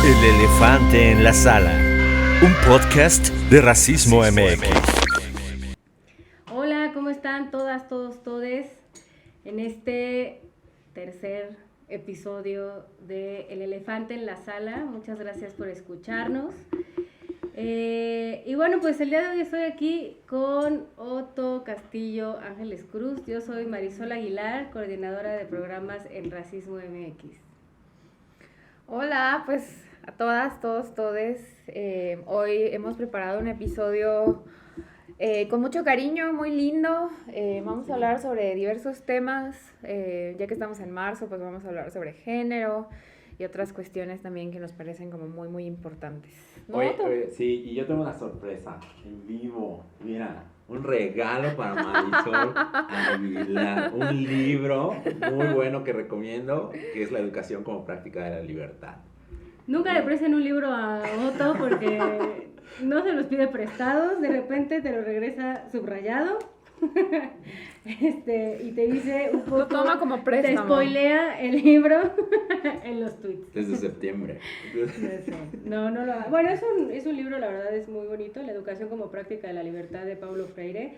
El elefante en la sala, un podcast de Racismo MX. Hola, ¿cómo están todas, todos, todes? En este tercer episodio de El elefante en la sala, muchas gracias por escucharnos. Y bueno, pues el día de hoy estoy aquí con Otto Castillo Ángeles Cruz. Yo soy Marisol Aguilar, coordinadora de programas en Racismo MX. Hola, pues a todas, todos, todes. Hoy hemos preparado un episodio con mucho cariño, muy lindo. Vamos a hablar sobre diversos temas. Ya que estamos en marzo, pues vamos a hablar sobre género y otras cuestiones también que nos parecen como muy, muy importantes. ¿No? Oye, sí, y yo tengo una sorpresa en vivo. Mira, un regalo para Marisol Aguilar. Un libro muy bueno que recomiendo, que es La educación como práctica de la libertad. Nunca le presten un libro a Otto porque no se los pide prestados, de repente te lo regresa subrayado. Y te dice un poco, lo toma como préstamo. Te spoilea el libro en los tweets. Desde septiembre. No lo haga. Bueno, es un libro, la verdad es muy bonito, La educación como práctica de la libertad de Paulo Freire.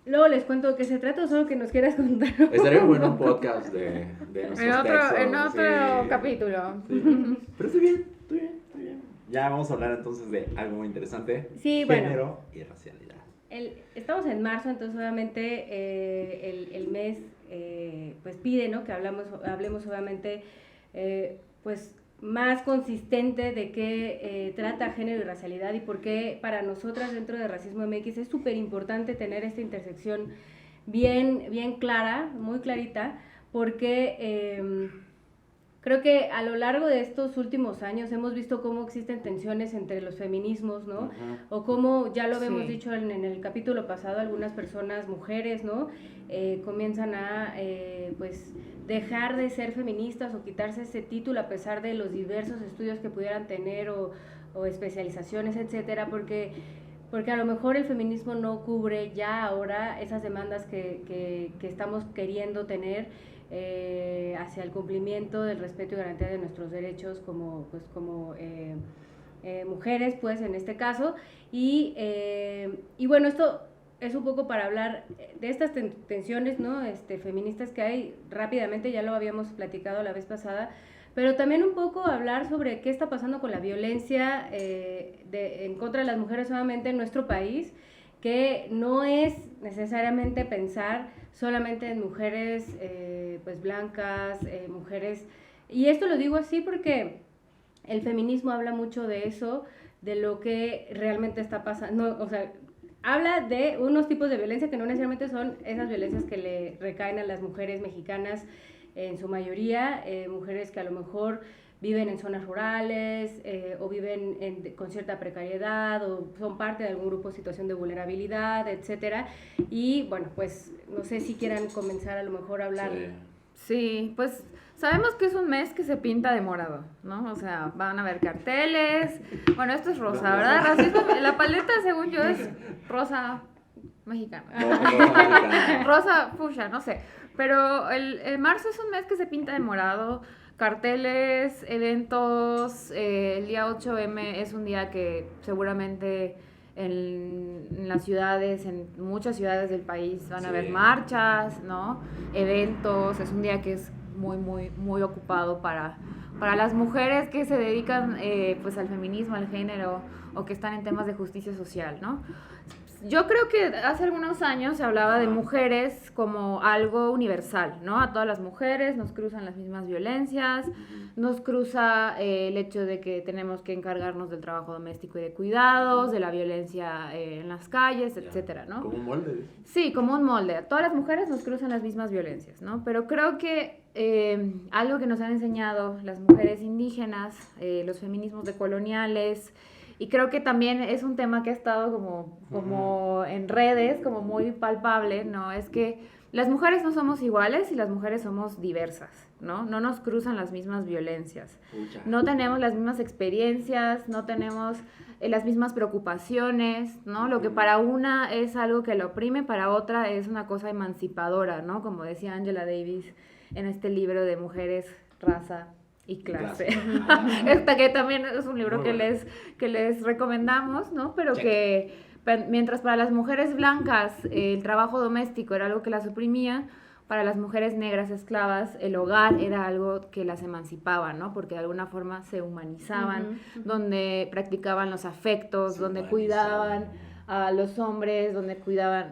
Luego les cuento de qué se trata, o solo que nos quieras contar. Estaría bueno un podcast de nuestros textos. En otro capítulo. Sí. Pero estoy bien. Ya vamos a hablar entonces de algo muy interesante. Sí, género y racialidad. Estamos en marzo, entonces obviamente el mes pues pide, ¿no?, que hablemos obviamente pues más consistente de qué trata género y racialidad y por qué para nosotras dentro de Racismo MX es súper importante tener esta intersección bien clara, muy clarita, porque creo que a lo largo de estos últimos años hemos visto cómo existen tensiones entre los feminismos, ¿no? Uh-huh. O cómo, ya lo habíamos dicho en el capítulo pasado, algunas personas, mujeres, ¿no? Comienzan a, pues, dejar de ser feministas o quitarse ese título a pesar de los diversos estudios que pudieran tener o especializaciones, etcétera, porque a lo mejor el feminismo no cubre ya ahora esas demandas que estamos queriendo tener hacia el cumplimiento del respeto y garantía de nuestros derechos como mujeres, pues en este caso, y bueno, esto es un poco para hablar de estas tensiones, ¿no?, feministas que hay rápidamente, ya lo habíamos platicado la vez pasada, pero también un poco hablar sobre qué está pasando con la violencia en contra de las mujeres solamente en nuestro país, que no es necesariamente pensar solamente en mujeres pues blancas, mujeres, y esto lo digo así porque el feminismo habla mucho de eso, de lo que realmente está pasando, o sea, habla de unos tipos de violencia que no necesariamente son esas violencias que le recaen a las mujeres mexicanas en su mayoría, mujeres que a lo mejor viven en zonas rurales o viven con cierta precariedad o son parte de algún grupo en situación de vulnerabilidad, etcétera. Y bueno, pues no sé si quieran comenzar a lo mejor a hablar. Sí, pues sabemos que es un mes que se pinta de morado, ¿no? O sea, van a haber carteles. Bueno, esto es rosa, ¿verdad? Racismo, la paleta, según yo, es rosa mexicana. Rosa fuchsia, no sé. Pero el marzo es un mes que se pinta de morado. Carteles, eventos, el día 8M es un día que seguramente en las ciudades, en muchas ciudades del país van a haber marchas, ¿no? Eventos, es un día que es muy ocupado para las mujeres que se dedican pues al feminismo, al género o que están en temas de justicia social, ¿no? Yo creo que hace algunos años se hablaba de mujeres como algo universal, ¿no? A todas las mujeres nos cruzan las mismas violencias, nos cruza el hecho de que tenemos que encargarnos del trabajo doméstico y de cuidados, de la violencia en las calles, etcétera, ¿no? Como un molde. Sí, como un molde. A todas las mujeres nos cruzan las mismas violencias, ¿no? Pero creo que algo que nos han enseñado las mujeres indígenas, los feminismos decoloniales, y creo que también es un tema que ha estado como en redes, como muy palpable, ¿no? Es que las mujeres no somos iguales y las mujeres somos diversas, ¿no? No nos cruzan las mismas violencias. No tenemos las mismas experiencias, no tenemos las mismas preocupaciones, ¿no? Lo que para una es algo que la oprime, para otra es una cosa emancipadora, ¿no? Como decía Angela Davis en este libro de Mujeres, Raza y clase. Clase. Esta que también es un libro Muy que bueno. les recomendamos, ¿no? Pero Check. que mientras para las mujeres blancas el trabajo doméstico era algo que las oprimía, para las mujeres negras esclavas el hogar era algo que las emancipaba, ¿no? Porque de alguna forma se humanizaban, donde practicaban los afectos, Se donde humanizaban. cuidaban a los hombres, donde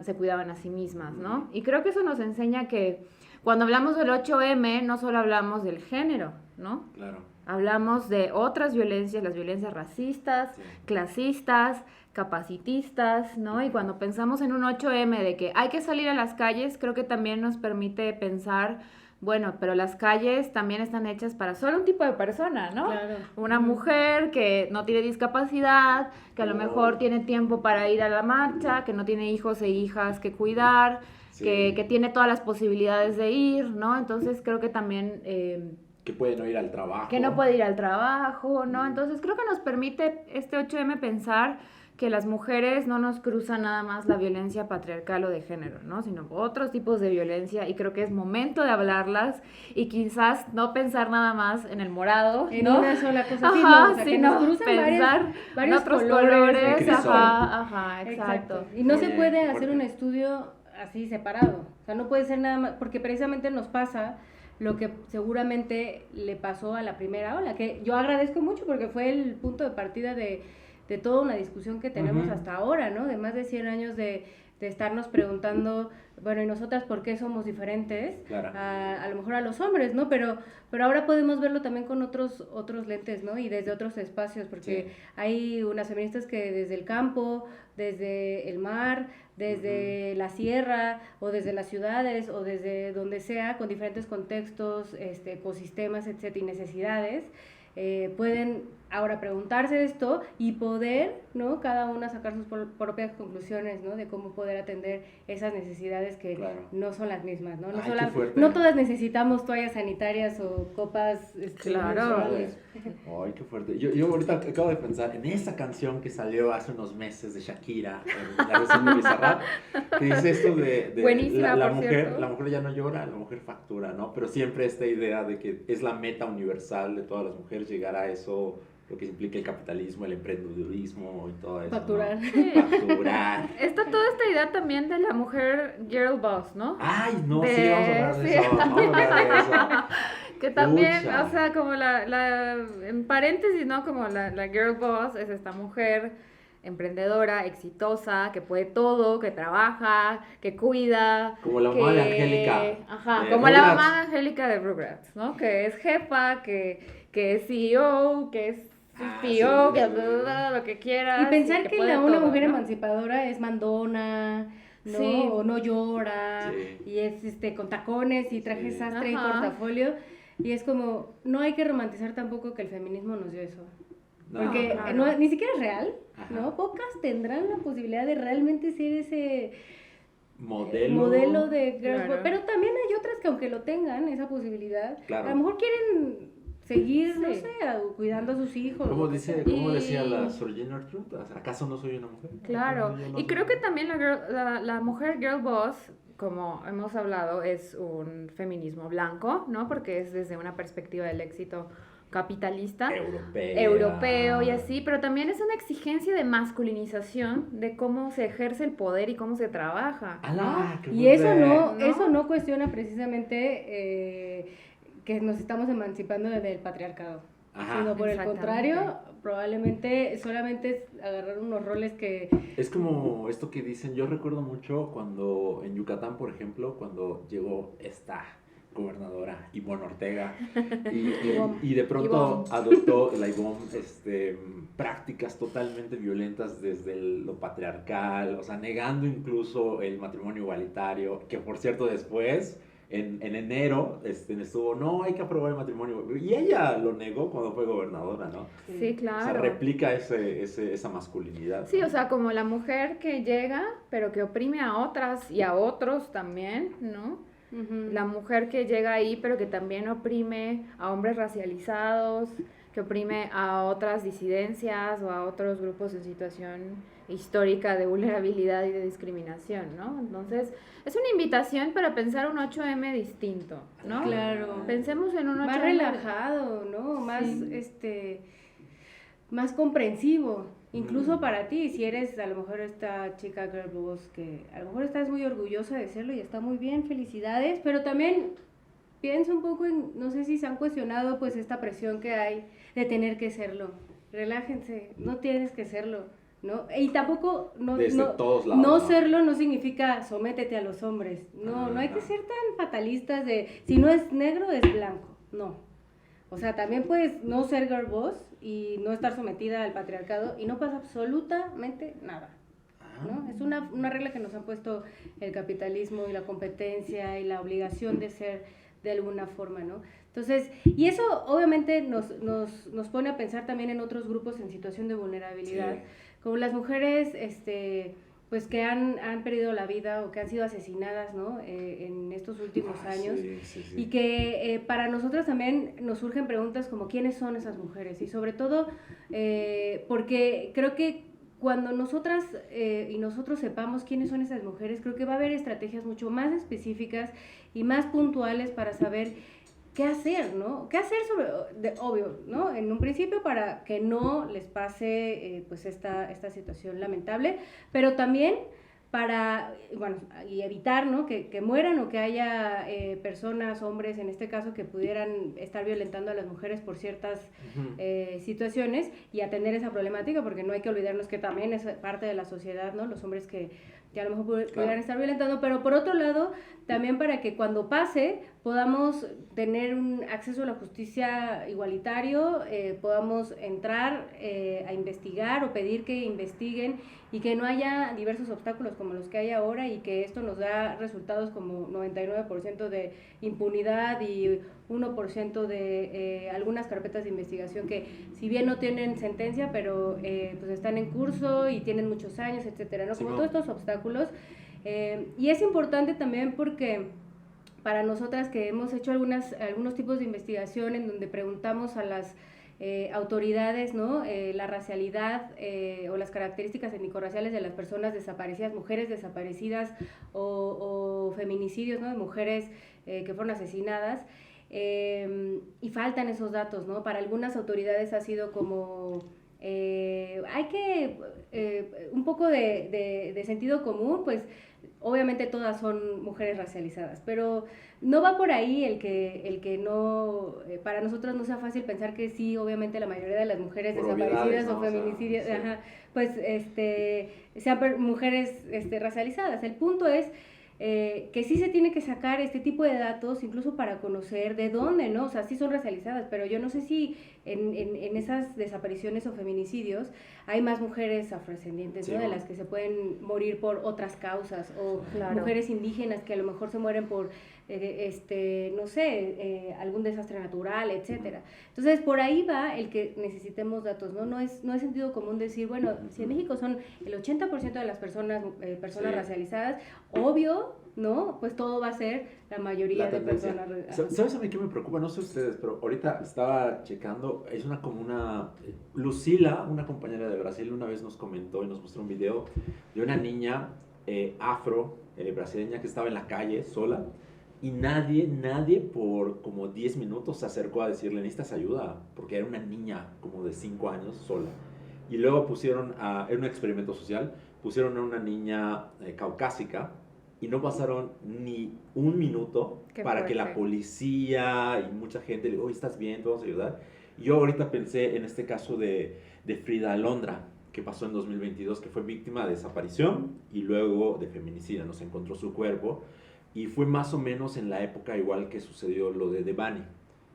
se cuidaban a sí mismas, ¿no? Y creo que eso nos enseña que cuando hablamos del 8M no solo hablamos del género, ¿no? Claro. Hablamos de otras violencias, las violencias racistas, Sí. clasistas, capacitistas, ¿no? Y cuando pensamos en un 8M de que hay que salir a las calles, creo que también nos permite pensar, bueno, pero las calles también están hechas para solo un tipo de persona, ¿no? Claro. Una mujer que no tiene discapacidad, que a lo mejor tiene tiempo para ir a la marcha, que no tiene hijos e hijas que cuidar, Sí. que tiene todas las posibilidades de ir, ¿no? Entonces creo que también... Que puede no ir al trabajo. que no puede ir al trabajo, ¿no? Entonces creo que nos permite este 8M pensar que las mujeres no nos cruzan nada más la violencia patriarcal o de género, ¿no? Sino otros tipos de violencia, y creo que es momento de hablarlas y quizás no pensar nada más en el morado, En ¿no? una sola cosa, Ajá, que sino nos cruzan pensar varios en otros colores, colores, crisol. ajá, exacto. Y no se Oye, puede qué hacer fuerte. un estudio así separado. O sea, no puede ser nada más, porque precisamente nos pasa lo que seguramente le pasó a la primera ola, que yo agradezco mucho porque fue el punto de partida de toda una discusión que tenemos Ujú. hasta ahora, ¿no? De más de 100 años de estarnos preguntando, bueno, ¿y nosotras por qué somos diferentes? Claro. A lo mejor a los hombres, ¿no? Pero ahora podemos verlo también con otros lentes, ¿no? Y desde otros espacios, porque Sí. hay unas feministas que desde el campo, desde el mar, desde la sierra, o desde las ciudades, o desde donde sea, con diferentes contextos, ecosistemas, etcétera, y necesidades, pueden ahora preguntarse esto y poder, ¿no? Cada una sacar sus propias conclusiones, ¿no? De cómo poder atender esas necesidades que Claro. no son las mismas, ¿no? No, Ay, qué fuerte. no todas necesitamos toallas sanitarias o copas Claro. menstruales. Ay, qué fuerte. Yo ahorita acabo de pensar en esa canción que salió hace unos meses de Shakira, en la versión de Bizarrap, que dice esto de Buenísima, la por mujer, cierto. la mujer ya no llora, la mujer factura, ¿no? Pero siempre esta idea de que es la meta universal de todas las mujeres llegar a eso, lo que implica el capitalismo, el emprendedurismo y todo eso. Facturar. ¿no? Facturar. Está toda esta idea también de la mujer girl boss, ¿no? Ay, no, De- sí, vamos a hablar de sí. eso. Vamos a hablar de eso. Que también, Pucha. o sea, como en paréntesis, ¿no? Como la girl boss es esta mujer emprendedora, exitosa, que puede todo, que trabaja, que cuida. Como la mamá de Angélica. Ajá, de como la Rugrats. mamá de Angélica de Rugrats, ¿no? Que es jefa, que es CEO, que es Ah, CEO, sí, que sí, bla, bla, bla, lo que quieras. Y pensar que puede una todo, mujer ¿no? emancipadora es mandona, ¿no? Sí. O no llora, Sí. y es con tacones y traje Sí. sastre y Ajá. portafolio. Y es como, no hay que romantizar tampoco que el feminismo nos dio eso. No, Porque claro. ni siquiera es real, Ajá. ¿no? Pocas tendrán la posibilidad de realmente ser ese modelo de girls Claro. boss. Pero también hay otras que aunque lo tengan, esa posibilidad, Claro. a lo mejor quieren seguir, no Sí. sé, cuidando a sus hijos. ¿Cómo lo que sea. decía Y- la Sojourner Truth? ¿Acaso no soy una mujer? Claro, Yo no y soy creo una que también la mujer girl boss, como hemos hablado, es un feminismo blanco, ¿no? Porque es desde una perspectiva del éxito capitalista, europeo y así, pero también es una exigencia de masculinización de cómo se ejerce el poder y cómo se trabaja. ¡Alá! qué Y eso fuerte! no, ¿no? eso no cuestiona precisamente que nos estamos emancipando del patriarcado. Ajá. Sino por el Exactamente. contrario, probablemente solamente es agarrar unos roles que Es como esto que dicen, yo recuerdo mucho cuando en Yucatán, por ejemplo, cuando llegó esta gobernadora Ivonne Ortega y de pronto Ivonne. adoptó la Ivonne prácticas totalmente violentas desde lo patriarcal, o sea, negando incluso el matrimonio igualitario, que por cierto después en enero estuvo, no, hay que aprobar el matrimonio, y ella lo negó cuando fue gobernadora, ¿no? Sí, O sea, claro. replica esa masculinidad. Sí, o sea, como la mujer que llega, pero que oprime a otras y a otros también, ¿no? La mujer que llega ahí, pero que también oprime a hombres racializados, que oprime a otras disidencias o a otros grupos en situación histórica de vulnerabilidad y de discriminación, ¿no? Entonces, es una invitación para pensar un 8M distinto, ¿no? Claro. Pensemos en un 8M más relajado, ¿no? Más, más comprensivo, incluso para ti, si eres a lo mejor esta chica girl boss que a lo mejor estás muy orgullosa de serlo y está muy bien, felicidades, pero también piensa un poco en, no sé si se han cuestionado pues esta presión que hay de tener que serlo. Relájense, no tienes que serlo, ¿no? Y tampoco todos lados, no serlo no significa sométete a los hombres. No hay que ser tan fatalistas de si no es negro es blanco. No. O sea, también puedes no ser girl boss y no estar sometida al patriarcado y no pasa absolutamente nada, ¿no? Es una regla que nos han puesto el capitalismo y la competencia y la obligación de ser de alguna forma, ¿no? Entonces, y eso obviamente nos pone a pensar también en otros grupos en situación de vulnerabilidad, como las mujeres, pues que han perdido la vida o que han sido asesinadas, ¿no? En estos últimos años. Y que para nosotros también nos surgen preguntas como ¿quiénes son esas mujeres? Y sobre todo porque creo que cuando nosotras y nosotros sepamos quiénes son esas mujeres, creo que va a haber estrategias mucho más específicas y más puntuales para saber qué hacer, ¿no? ¿Qué hacer obvio, ¿no? En un principio para que no les pase pues esta situación lamentable, pero también para, bueno, y evitar, ¿no? Que mueran o que haya personas, hombres en este caso, que pudieran estar violentando a las mujeres por ciertas situaciones y atender esa problemática, porque no hay que olvidarnos que también es parte de la sociedad, ¿no? Los hombres que a lo mejor pudieran estar violentando, pero por otro lado, también para que cuando pase podamos tener un acceso a la justicia igualitario, podamos entrar a investigar o pedir que investiguen y que no haya diversos obstáculos como los que hay ahora y que esto nos da resultados como 99% de impunidad y 1% de algunas carpetas de investigación que si bien no tienen sentencia, pero pues están en curso y tienen muchos años, etcétera, ¿no? Como todos estos obstáculos. Y es importante también porque para nosotras que hemos hecho algunos tipos de investigación en donde preguntamos a las autoridades, ¿no? La racialidad o las características étnico-raciales de las personas desaparecidas, mujeres desaparecidas o feminicidios, ¿no? De mujeres que fueron asesinadas. Y faltan esos datos, ¿no? Para algunas autoridades ha sido como hay que un poco de sentido común, pues obviamente todas son mujeres racializadas, pero no va por ahí el que no, para nosotros no sea fácil pensar que sí, obviamente la mayoría de las mujeres por desaparecidas o feminicidios, pues sean mujeres racializadas. El punto es que sí se tiene que sacar este tipo de datos incluso para conocer de dónde, ¿no? O sea, sí son racializadas, pero yo no sé si en esas desapariciones o feminicidios hay más mujeres afrodescendientes, ¿no? De las que se pueden morir por otras causas o mujeres indígenas que a lo mejor se mueren por no sé, algún desastre natural, etcétera. Entonces, por ahí va el que necesitemos datos, ¿no? No es sentido común decir, bueno, si en México son el 80% de las personas racializadas, obvio, ¿no? Pues todo va a ser la mayoría de personas. ¿Sabes a mí qué me preocupa? No sé ustedes, pero ahorita estaba checando, es como una Lucila, una compañera de Brasil, una vez nos comentó y nos mostró un video de una niña afro brasileña que estaba en la calle sola. Y nadie por como 10 minutos se acercó a decirle, necesitas ayuda, porque era una niña como de 5 años sola. Y luego era un experimento social, pusieron a una niña caucásica y no pasaron ni un minuto para que la policía y mucha gente le dijo, ¿estás bien? ¿Te vamos a ayudar? Y yo ahorita pensé en este caso de Frida Alondra, que pasó en 2022, que fue víctima de desaparición y luego de feminicidio, no se encontró su cuerpo. Y fue más o menos en la época igual que sucedió lo de Devani.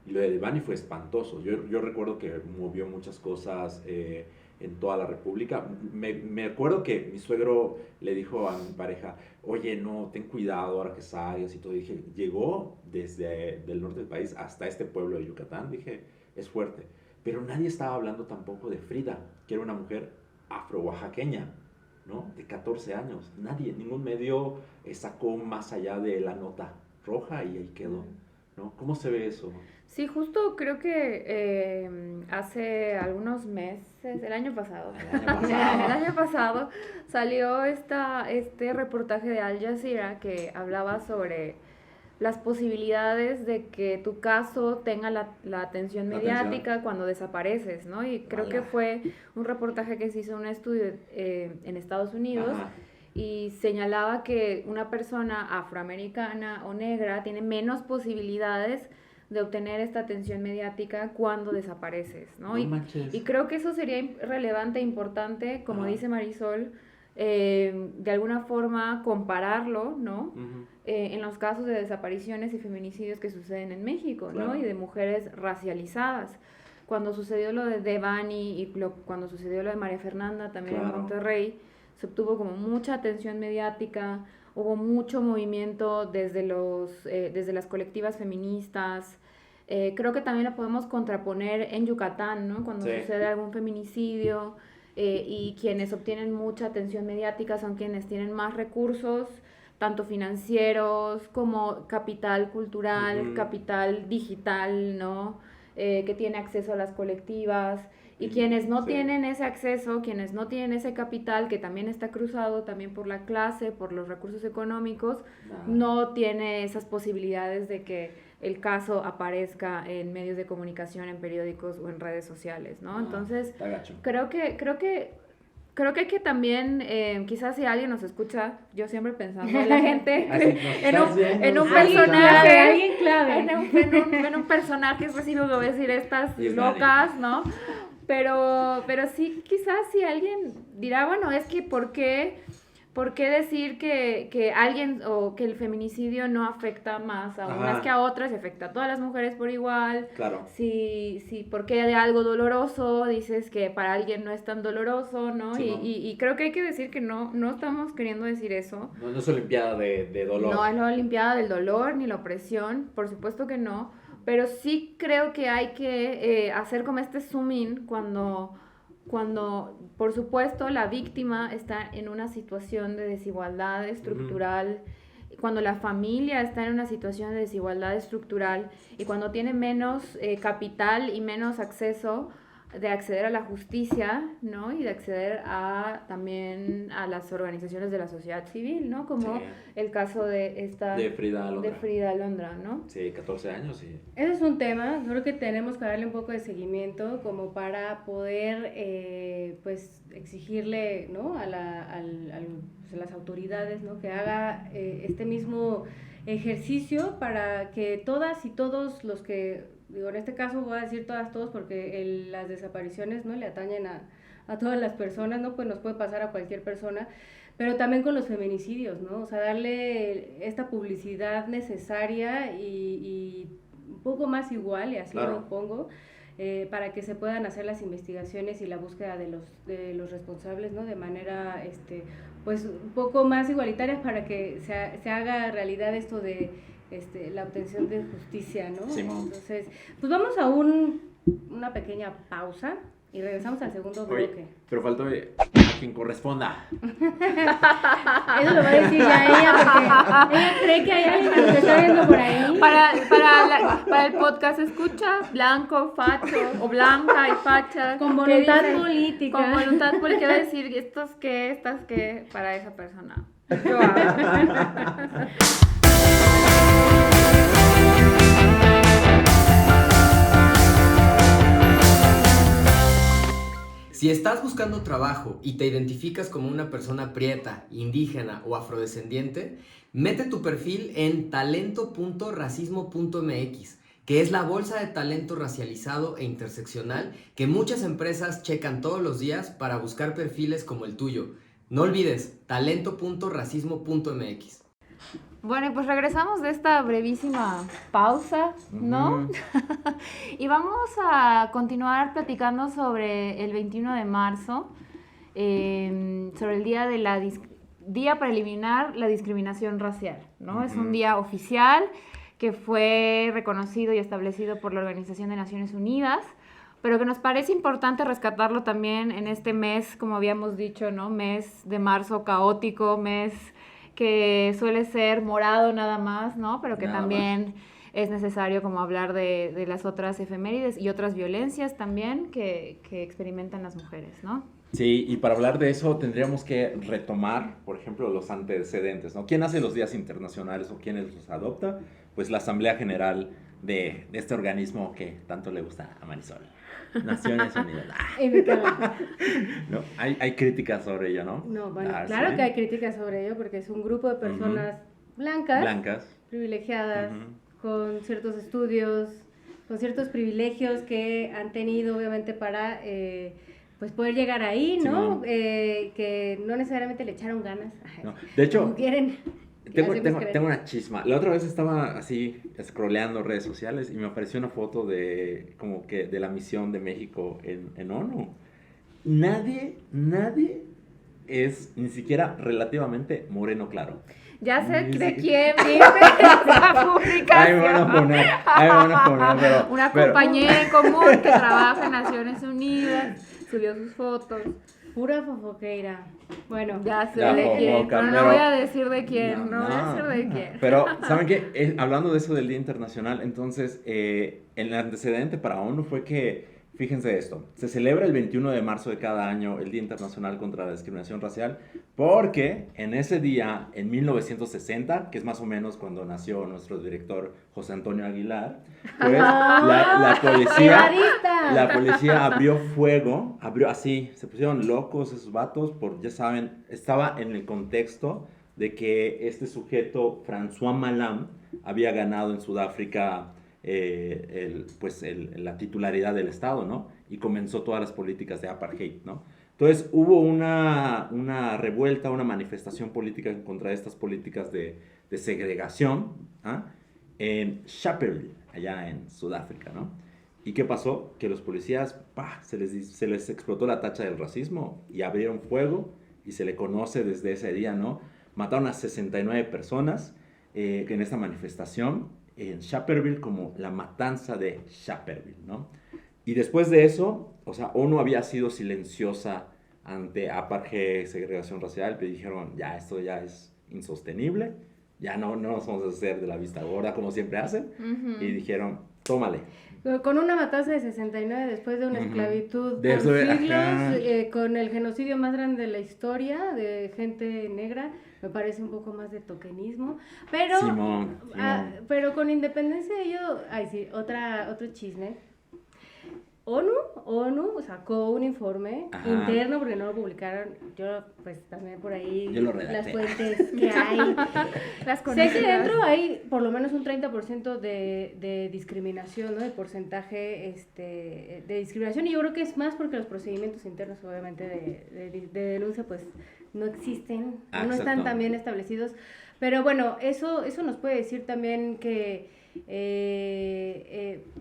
Y lo de Devani fue espantoso. Yo recuerdo que movió muchas cosas en toda la República. Me acuerdo que mi suegro le dijo a mi pareja, oye, no, ten cuidado ahora que salgas y todo. Y dije, llegó desde el norte del país hasta este pueblo de Yucatán. Dije, es fuerte. Pero nadie estaba hablando tampoco de Frida, que era una mujer afro-oaxaqueña, ¿no? De 14 años. Ningún medio sacó más allá de la nota roja y ahí quedó, ¿no? ¿Cómo se ve eso? Sí, justo creo que hace algunos meses, el año pasado, el año pasado salió este reportaje de Al Jazeera que hablaba sobre las posibilidades de que tu caso tenga la atención mediática cuando desapareces, ¿no? Y creo que fue un reportaje que se hizo un estudio en Estados Unidos. Ajá. Y señalaba que una persona afroamericana o negra tiene menos posibilidades de obtener esta atención mediática cuando desapareces, ¿no? Y creo que eso sería relevante e importante, como dice Marisol, de alguna forma compararlo, ¿no? Uh-huh. En los casos de desapariciones y feminicidios que suceden en México, claro, ¿no? Y de mujeres racializadas. Cuando sucedió lo de Devani y cuando sucedió lo de María Fernanda también, claro, en Monterrey, se obtuvo como mucha atención mediática, hubo mucho movimiento desde las colectivas feministas. Creo que también lo podemos contraponer en Yucatán, ¿no? Cuando sucede algún feminicidio y quienes obtienen mucha atención mediática son quienes tienen más recursos, tanto financieros como capital cultural, capital digital, ¿no? Que tiene acceso a las colectivas. Y quienes no tienen ese acceso, quienes no tienen ese capital, que también está cruzado también por la clase, por los recursos económicos, no tiene esas posibilidades de que el caso aparezca en medios de comunicación, en periódicos o en redes sociales, ¿no? Entonces, creo que hay que también, quizás si alguien nos escucha, yo siempre pensando en la gente, en un personaje, en un personaje, es decir, lo voy a decir, estas locas, ¿no? Pero sí, quizás si alguien dirá, bueno, es que ¿por qué decir que alguien o que el feminicidio no afecta más a unas que a otras y afecta a todas las mujeres por igual? Claro. Si porque de algo doloroso dices que para alguien no es tan doloroso, ¿no? Sí, y creo que hay que decir que no estamos queriendo decir eso. No es olimpiada de dolor. No es la olimpiada del dolor ni la opresión, por supuesto que no. Pero sí creo que hay que hacer como este zoom in cuando, por supuesto, la víctima está en una situación de desigualdad estructural, cuando la familia está en una situación de desigualdad estructural y cuando tiene menos capital y menos acceso de acceder a la justicia, ¿no? Y de acceder también a las organizaciones de la sociedad civil, ¿no? Como el caso de Frida Alondra, ¿no? Sí, 14 años, sí. Ese es un tema, creo que tenemos que darle un poco de seguimiento como para poder, pues, exigirle, ¿no? A las autoridades, ¿no? Que haga este mismo ejercicio para que todas y todos los que, digo, en este caso voy a decir todos porque las desapariciones, ¿no? Le atañen a todas las personas, ¿no? Pues nos puede pasar a cualquier persona, pero también con los feminicidios, ¿no? O sea, darle esta publicidad necesaria y un poco más igual, y así lo pongo, para que se puedan hacer las investigaciones y la búsqueda de los responsables, ¿no? De manera, pues, un poco más igualitaria para que se haga realidad esto de la obtención de justicia, ¿no? Sí. Entonces, pues vamos a una pequeña pausa y regresamos al segundo bloque. Pero faltó a quien corresponda. Eso lo va a decir ya ella, porque ella cree que hay alguien que está viendo por ahí. Para el podcast escucha blanco, facho, o blanca y facha. Con voluntad política. Con voluntad política, quiero decir, estas que, para esa persona. Yo hago. Si estás buscando trabajo y te identificas como una persona prieta, indígena o afrodescendiente, mete tu perfil en talento.racismo.mx, que es la bolsa de talento racializado e interseccional que muchas empresas checan todos los días para buscar perfiles como el tuyo. No olvides, talento.racismo.mx. Bueno, y pues regresamos de esta brevísima pausa, ¿no? Y vamos a continuar platicando sobre el 21 de marzo, sobre el día para eliminar la discriminación racial, ¿no? Es un día oficial que fue reconocido y establecido por la Organización de Naciones Unidas, pero que nos parece importante rescatarlo también en este mes, como habíamos dicho, ¿no? Mes de marzo caótico, mes que suele ser morado nada más, ¿no? Pero que también es necesario como hablar de las otras efemérides y otras violencias también que experimentan las mujeres, ¿no? Sí, y para hablar de eso tendríamos que retomar, por ejemplo, los antecedentes, ¿no? ¿Quién hace los días internacionales o quién los adopta? Pues la Asamblea General de este organismo que tanto le gusta a Marisol. Naciones Unidas. Y me caga. ¿No? Hay críticas sobre ello, ¿no? No, bueno, Ah, claro sí. que hay críticas sobre ello porque es un grupo de personas blancas, Blancas. privilegiadas, Ujú. con ciertos estudios, con ciertos privilegios que han tenido obviamente para pues poder llegar ahí, ¿no? Simón. Que no necesariamente le echaron ganas. No, de hecho, Como quieren. tengo una chisma. La otra vez estaba así scrolleando redes sociales y me apareció una foto de como que de la misión de México en ONU. Nadie es ni siquiera relativamente moreno claro. Ya sé Ni de siquiera- quién vive esa Ahí me van publicación. a poner, pero... Una pero- compañera en común que trabaja en Naciones Unidas, subió sus fotos. Pura fofoqueira. Bueno, Ya sé Ya, de quién, fofoca, pero no pero- voy a decir de quién, no voy a decir de quién. Pero, ¿saben qué? Hablando de eso del Día Internacional, entonces, el antecedente para ONU fue que, fíjense esto, se celebra el 21 de marzo de cada año el Día Internacional contra la Discriminación Racial, porque en ese día, en 1960, que es más o menos cuando nació nuestro director José Antonio Aguilar, pues la policía abrió fuego, así, se pusieron locos esos vatos, ya saben, estaba en el contexto de que este sujeto, François Malam, había ganado en Sudáfrica la titularidad del Estado, ¿no? Y comenzó todas las políticas de apartheid, ¿no? Entonces hubo una revuelta, una manifestación política en contra de estas políticas de segregación, ¿ah? En Sharpeville, allá en Sudáfrica, ¿no? ¿Y qué pasó? Que los policías, se les explotó la tacha del racismo y abrieron fuego y se le conoce desde ese día, ¿no? Mataron a 69 personas en esta manifestación en Sharpeville como la matanza de Sharpeville, ¿no? Y después de eso, o sea, ONU había sido silenciosa ante apartheid, segregación racial, pero dijeron, ya, esto ya es insostenible, ya no nos vamos a hacer de la vista gorda como siempre hacen, y dijeron, tómale. con una matanza de 69 después de una esclavitud De por eso, siglos, ajá. con el genocidio más grande de la historia de gente negra, me parece un poco más de tokenismo, pero Simón. pero con independencia de ello, otro chisme. ONU sacó un informe Ajá. interno porque no lo publicaron. Yo pues también por ahí Yo lo redacté. las fuentes que hay. Las Sé conoces, que ¿verdad? dentro hay por lo menos un 30% de discriminación, ¿no? De porcentaje de discriminación, y yo creo que es más porque los procedimientos internos obviamente de denuncia pues no existen, Ah, no están exacto. tan bien establecidos, pero bueno, eso nos puede decir también que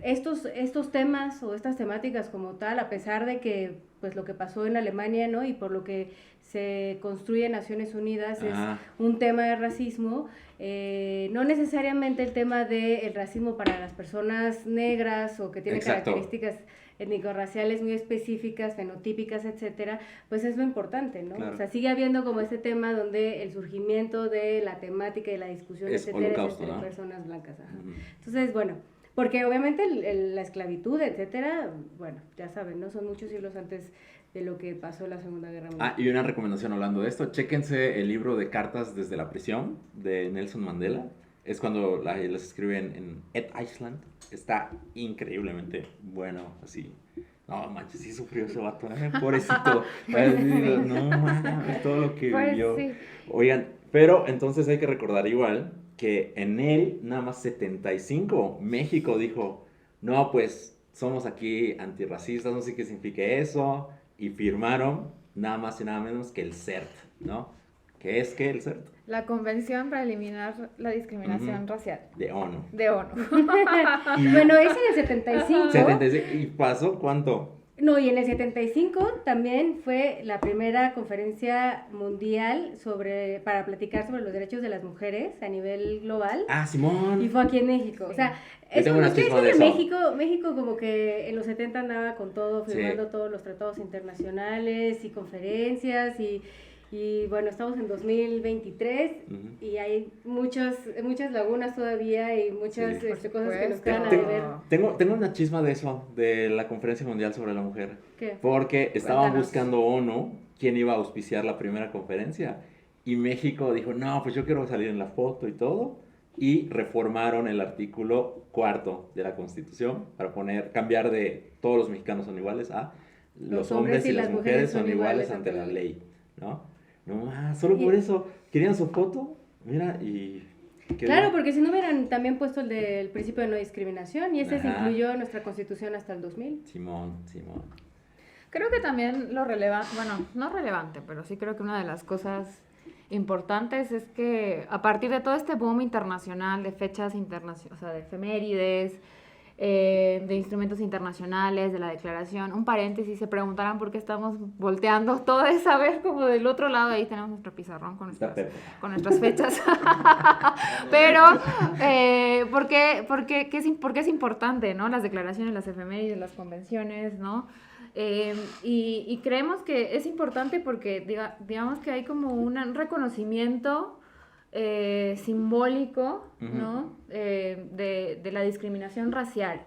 estos temas o estas temáticas como tal, a pesar de que pues lo que pasó en Alemania, ¿no? Y por lo que se construye en Naciones Unidas Ajá. es un tema de racismo, no necesariamente el tema del racismo para las personas negras o que tienen Exacto. características étnico-raciales muy específicas, fenotípicas, etcétera, pues es lo importante, ¿no? Claro. O sea, sigue habiendo como este tema donde el surgimiento de la temática y la discusión, Es etcétera, es holocausto, entre ¿no? personas blancas. Ajá. Ujú. Entonces, bueno, porque obviamente la esclavitud, etcétera, bueno, ya saben, ¿no? Son muchos siglos antes de lo que pasó en la Segunda Guerra Mundial. Y una recomendación hablando de esto, chéquense el libro de cartas desde la prisión de Nelson Mandela. Es cuando las escriben en Ed Iceland. Está increíblemente bueno, así. No, manches, sí sufrió ese vato, pobrecito. No, mames, todo lo que Pues vivió. sí. Oigan, pero entonces hay que recordar igual que en él, nada más 75, México dijo, no, pues somos aquí antirracistas, no sé qué significa eso, y firmaron nada más y nada menos que el CERT, ¿no? ¿Qué es el CERT? La Convención para Eliminar la Discriminación Ujú. Racial De ONU. de ONU. Bueno, es en el 75. 75, ¿y pasó cuánto? No, y en el 75 también fue la primera conferencia mundial para platicar sobre los derechos de las mujeres a nivel global. Ah, Simón. Y fue aquí en México. O sea, Yo tengo una ustedes chisma de dicen eso. México como que en los 70 andaba con todo, Sí. firmando todos los tratados internacionales y conferencias Y bueno, estamos en 2023 y hay muchas lagunas todavía y muchas cosas que nos quedan a deber. Tengo una chisma de eso, de la Conferencia Mundial sobre la Mujer. ¿Qué? Porque estaban Cuéntanos. buscando ONU quién iba a auspiciar la primera conferencia. Y México dijo, no, pues yo quiero salir en la foto y todo. Y reformaron el artículo 4 de la Constitución para cambiar de todos los mexicanos son iguales a los hombres y las mujeres son iguales ante la ley, ¿no? No, solo por eso querían su foto, mira, y... Claro, porque si no hubieran también puesto el del principio de no discriminación y ese se Ajá. incluyó en nuestra Constitución hasta el 2000. Simón. Creo que también lo relevante, bueno, no relevante, pero sí creo que una de las cosas importantes es que a partir de todo este boom internacional de fechas internacionales, o sea, de efemérides, de instrumentos internacionales, de la declaración, un paréntesis, se preguntarán por qué estamos volteando todo es saber como del otro lado, ahí tenemos nuestro pizarrón con nuestras fechas. Pero, ¿por qué es importante, ¿no? Las declaraciones, las efemérides, las convenciones, ¿no? Y creemos que es importante porque digamos que hay como un reconocimiento simbólico, ¿no? De la discriminación racial.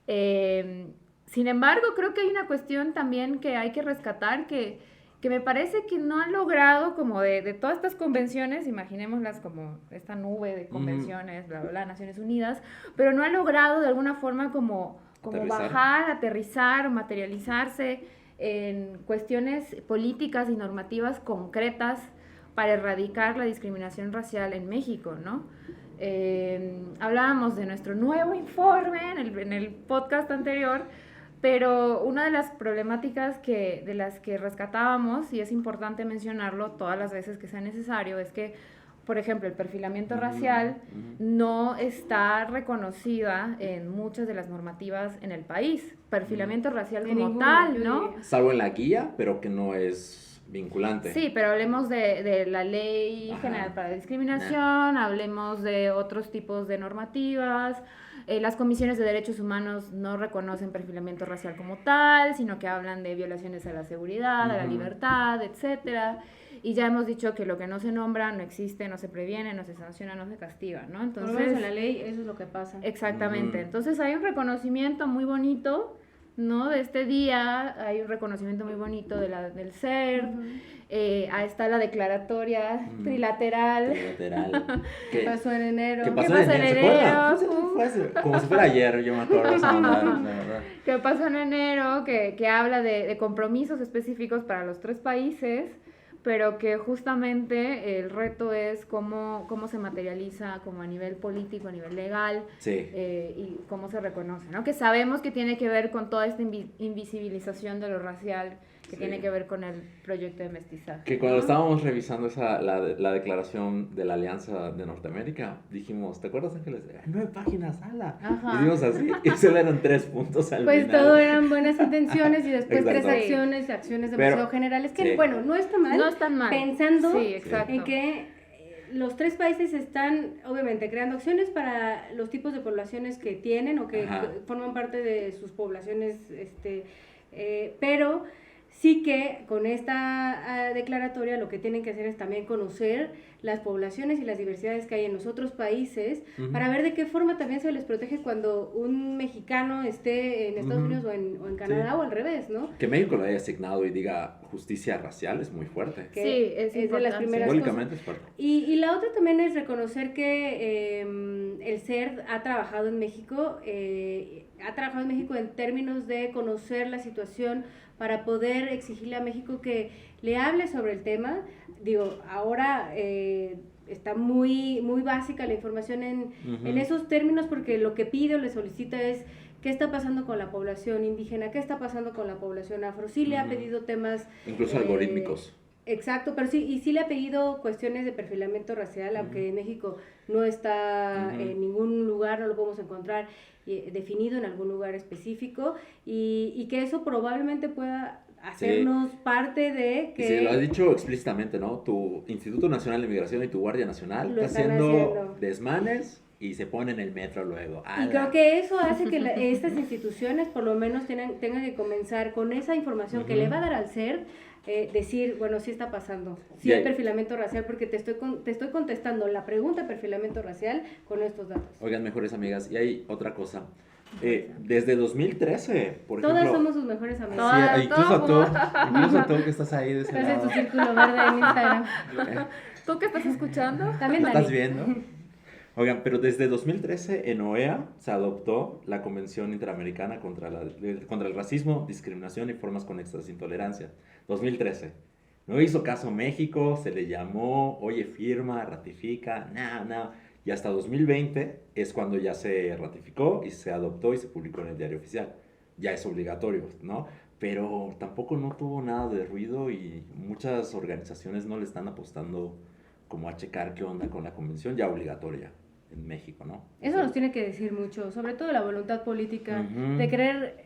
Sin embargo, creo que hay una cuestión también que hay que rescatar que me parece que no han logrado como de todas estas convenciones, imaginémoslas como esta nube de convenciones, bla, bla, bla, Naciones Unidas, pero no ha logrado de alguna forma como bajar, aterrizar o materializarse en cuestiones políticas y normativas concretas para erradicar la discriminación racial en México, ¿no? Hablábamos de nuestro nuevo informe en el podcast anterior, pero una de las problemáticas de las que rescatábamos, y es importante mencionarlo todas las veces que sea necesario, es que, por ejemplo, el perfilamiento racial no está reconocida en muchas de las normativas en el país. Perfilamiento racial como tal, ¿no? Salvo en la guía, pero que no es vinculante. Sí, pero hablemos de la Ley General para la Discriminación, hablemos de otros tipos de normativas. Las comisiones de derechos humanos no reconocen perfilamiento racial como tal, sino que hablan de violaciones a la seguridad, a la libertad, etcétera. Y ya hemos dicho que lo que no se nombra no existe, no se previene, no se sanciona, no se castiga, ¿no? Entonces, por lo menos en la ley eso es lo que pasa. Exactamente. Entonces hay un reconocimiento muy bonito, ¿no? De este día, hay un reconocimiento muy bonito del CERD, ahí está la declaratoria trilateral. ¿Qué pasó en enero? ¿Qué pasó en enero? Como si fuera ayer, yo me acuerdo. ¿Qué pasó en enero? Que habla de compromisos específicos para los 3 países, pero que justamente el reto es cómo se materializa como a nivel político, a nivel legal, y cómo se reconoce, ¿no? Que sabemos que tiene que ver con toda esta invisibilización de lo racial, que tiene que ver con el proyecto de mestizaje. Que cuando estábamos revisando la declaración de la Alianza de Norteamérica, dijimos, ¿te acuerdas, Ángeles? 9 páginas, ala. Y dijimos así, y solo eran 3 puntos al final. Pues todo eran buenas intenciones y después Exacto. 3 acciones demasiado generales, que bueno, no está mal. No están mal. Pensando exacto. en que los 3 países están, obviamente, creando acciones para los tipos de poblaciones que tienen o que forman parte de sus poblaciones, pero sí que con esta declaratoria lo que tienen que hacer es también conocer las poblaciones y las diversidades que hay en los otros países para ver de qué forma también se les protege cuando un mexicano esté en Estados Unidos o en Canadá o al revés, ¿no? Que México lo haya asignado y diga justicia racial es muy fuerte. Que es de las primeras simbólicamente cosas. Es fuerte. Y la otra también es reconocer que el CERD ha trabajado en México, en términos de conocer la situación para poder exigirle a México que le hable sobre el tema. Digo, ahora está muy básica la información en esos términos, porque lo que pide o le solicita es qué está pasando con la población indígena, qué está pasando con la población afro. Sí le ha pedido temas... Incluso algorítmicos. Exacto, pero sí le ha pedido cuestiones de perfilamiento racial, aunque en México no está en ningún lugar, no lo podemos encontrar definido en algún lugar específico, y que eso probablemente pueda hacernos parte de que... Y se lo has dicho explícitamente, ¿no? Tu Instituto Nacional de Migración y tu Guardia Nacional lo está haciendo desmanes y se pone en el metro luego. Y creo que eso hace que estas instituciones por lo menos tengan que comenzar con esa información que le va a dar al ser, decir, bueno, sí está pasando, sí hay perfilamiento racial, porque te estoy contestando la pregunta de perfilamiento racial con estos datos. Oigan, mejores amigas, y hay otra cosa. Desde 2013, por ejemplo. Todas somos sus mejores amigas. Sí, incluso tú que estás ahí de ese Estás en lado. tu círculo verde en Instagram. ¿Tú qué estás escuchando? También ¿Lo Dani. estás viendo? Oigan, pero desde 2013 en OEA se adoptó la Convención Interamericana contra el Racismo, Discriminación y Formas Conexas de Intolerancia. 2013. No hizo caso México, se le llamó, oye, firma, ratifica, nada. Y hasta 2020 es cuando ya se ratificó y se adoptó y se publicó en el diario oficial. Ya es obligatorio, ¿no? Pero tampoco no tuvo nada de ruido y muchas organizaciones no le están apostando como a checar qué onda con la convención ya obligatoria en México, ¿no? Eso nos tiene que decir mucho, sobre todo la voluntad política, Ujú. de querer,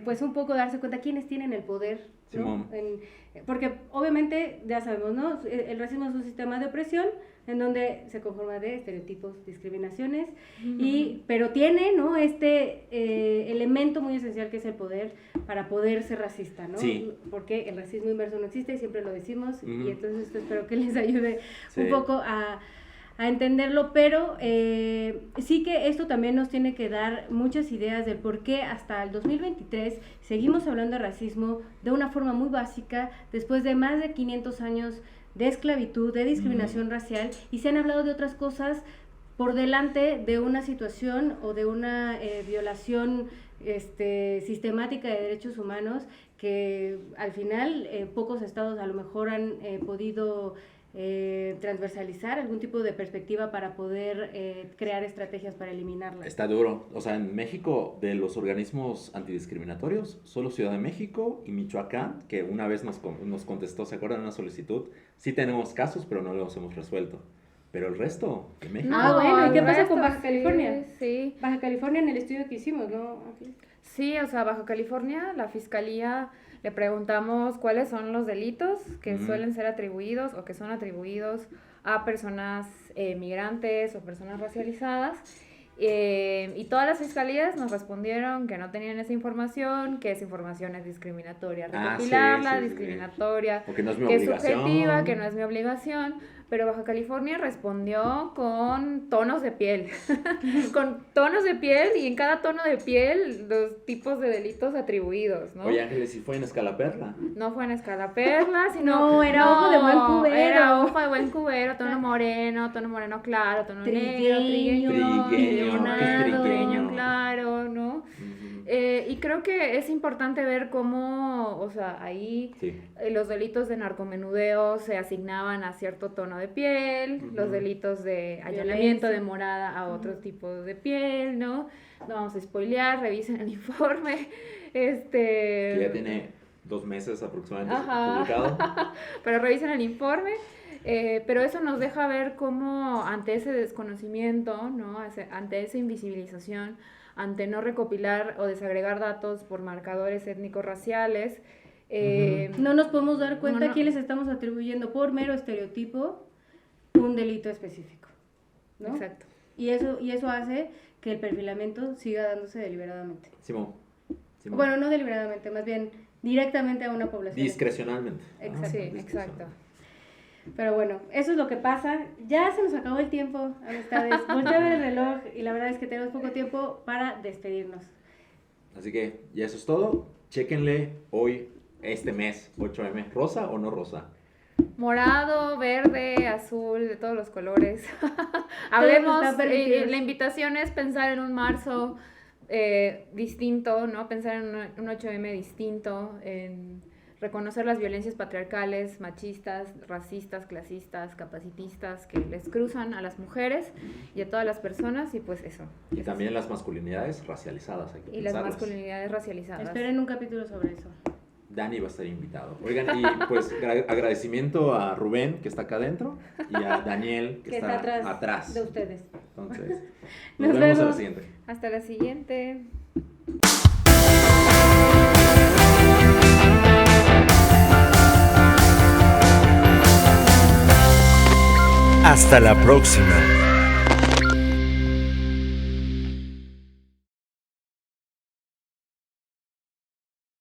pues un poco darse cuenta quiénes tienen el poder, ¿no? Simón. Porque obviamente, ya sabemos, ¿no? El racismo es un sistema de opresión en donde se conforma de estereotipos, discriminaciones, pero tiene, ¿no? Este elemento muy esencial que es el poder para poder ser racista, ¿no? Sí. Porque el racismo inverso no existe, siempre lo decimos, Ujú. y entonces esto espero que les ayude Sí. un poco a entenderlo, pero sí que esto también nos tiene que dar muchas ideas del por qué hasta el 2023 seguimos hablando de racismo de una forma muy básica, después de más de 500 años de esclavitud, de discriminación racial, y se han hablado de otras cosas por delante de una situación o de una violación sistemática de derechos humanos que al final pocos estados a lo mejor han podido transversalizar algún tipo de perspectiva para poder crear estrategias para eliminarla. Está duro. O sea, en México, de los organismos antidiscriminatorios, solo Ciudad de México y Michoacán, que una vez nos contestó, ¿se acuerdan? Una solicitud. Sí tenemos casos, pero no los hemos resuelto. Pero el resto de México... Ah, bueno, ¿y qué el pasa con resto, Baja California? Sí. Baja California en el estudio que hicimos, ¿no? Sí, o sea, Baja California, la fiscalía le preguntamos cuáles son los delitos que suelen ser atribuidos o que son atribuidos a personas migrantes o personas racializadas. Y todas las fiscalías nos respondieron que no tenían esa información, que esa información es discriminatoria. Recopilarla, sí. discriminatoria, Porque no es mi que es obligación. subjetiva, que no es mi obligación. Pero Baja California respondió con tonos de piel. Con tonos de piel y en cada tono de piel los tipos de delitos atribuidos, ¿no? Oye, Ángeles, ¿sí fue en Escala Perla? No fue en escala perla, sino... No, era ojo de buen cubero. Era ojo de buen cubero, tono moreno claro, tono negro, Trigueño, trigueño claro, ¿no? Ujú. Y creo que es importante ver cómo, o sea, ahí Sí. los delitos de narcomenudeo se asignaban a cierto tono de piel, los delitos de allanamiento de morada a otro tipo de piel, ¿no? No vamos a spoilear, revisen el informe, Que ya tiene 2 meses aproximadamente publicado. pero revisen el informe. Pero eso nos deja ver cómo ante ese desconocimiento, ¿no? Ante esa invisibilización, ante no recopilar o desagregar datos por marcadores étnicos-raciales, No nos podemos dar cuenta No, no. a quién les estamos atribuyendo por mero estereotipo un delito específico, ¿no? Exacto. Y eso hace que el perfilamiento siga dándose deliberadamente. Simón. Bueno, no deliberadamente, más bien directamente a una población. Discrecionalmente. Exacto. Sí, exacto. Pero bueno, eso es lo que pasa. Ya se nos acabó el tiempo, amistades. Volteé a ver el reloj y la verdad es que tenemos poco tiempo para despedirnos. Así que ya eso es todo. Chéquenle hoy, este mes, 8M. ¿Rosa o no rosa? Morado, verde, azul, de todos los colores. Hablemos, están permitidos. la invitación es pensar en un marzo distinto, ¿no? Pensar en un 8M distinto, en reconocer las violencias patriarcales, machistas, racistas, clasistas, capacitistas que les cruzan a las mujeres y a todas las personas, y pues eso. Y también las masculinidades racializadas. Hay que Y las pensarlas. masculinidades racializadas. Esperen un capítulo sobre eso. Dani va a estar invitado. Oigan, y pues agradecimiento a Rubén, que está acá adentro, y a Daniel, que está atrás de ustedes. Entonces, Nos nos vemos a la vemos. siguiente. Hasta la siguiente. Hasta la próxima.